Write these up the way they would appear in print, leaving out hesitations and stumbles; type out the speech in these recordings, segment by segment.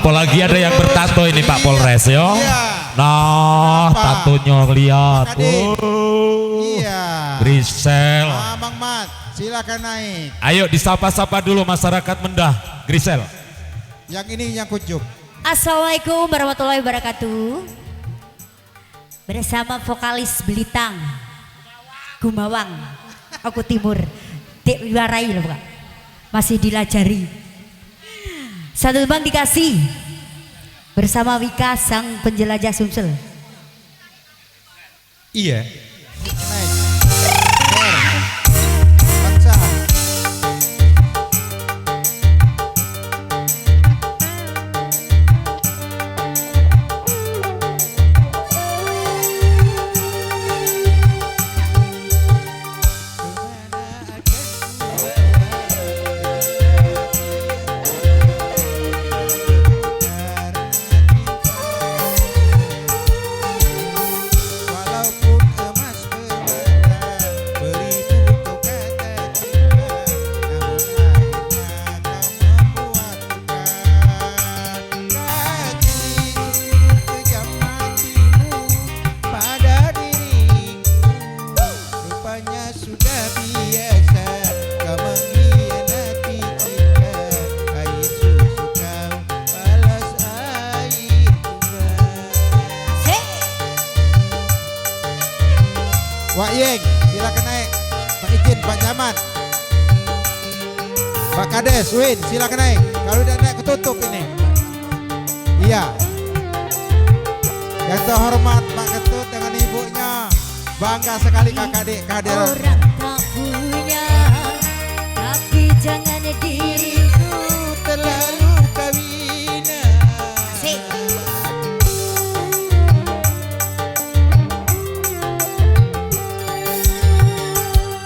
Apalagi ada yang bertato ini Pak Polres yo. Iya. Nah, tatonya lihat. Iya. Grisel. Bang Mat, silakan naik. Ayo disapa-sapa dulu masyarakat Mendah. Grisel. Yang ini yang kunjung. Assalamualaikum warahmatullahi wabarakatuh. Bersama vokalis Belitang Gumawang, aku Timur, Dek Warai loh Pak. Masih dilajari. Satu bang dikasih bersama Wika sang penjelajah Sumsel. Iya. Naik. Baca. Wak Yeng, silakan naik. Pak Ijin, Pak Nyaman. Pak Kades, Win, silakan naik. Kalau udah naik ketutup ini. Iya. Yang terhormat Pak Ketut dengan ibunya. Bangga sekali kakak adik kehadiran. Orang tak punya, tapi jangan diriku Terlalu kawina. Asik.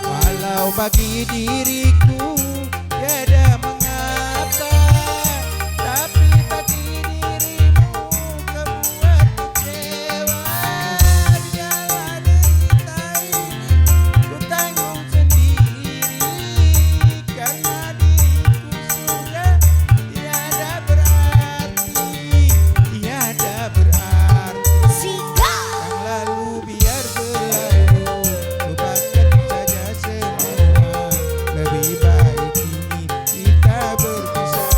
Walau bagi diriku tiada mengapa, tapi bagi dirimu kau buat kecewa. Biarlah derita ini ku tanggung sendiri, karena diriku sudah tiada berarti, tiada berarti. Siap. Yang lalu biar berlalu, lupakan saja semua. Lebih baik ini kita berpisah.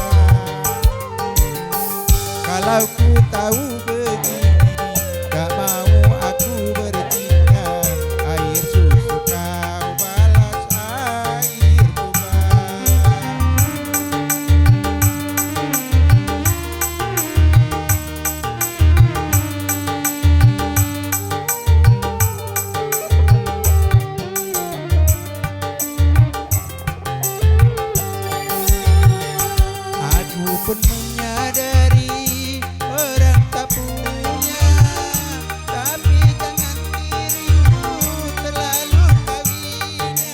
Kalau ku tahu begini, gak mau aku bertingkah. Air susu kau balas air tuba. Aku pun menyadari orang tak punya, tapi jangan dirimu terlalu kawina.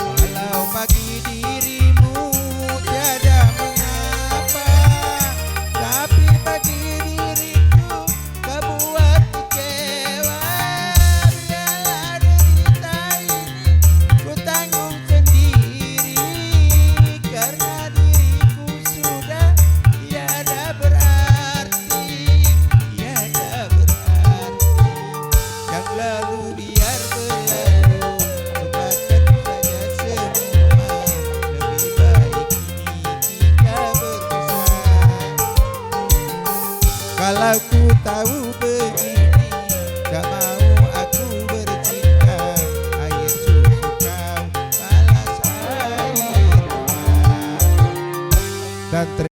Walau bagi dirimu tiada mengapa, tapi bagi diriku kau buat kecewa. Biarlah derita ini ku tanggung sendiri, karena diriku sudah tiada berarti, tiada berarti. Yang lalu biar berlalu, lupakan saja semua. Lebih baik ini kita berpisah. Kalau ku tahu begini, gak mau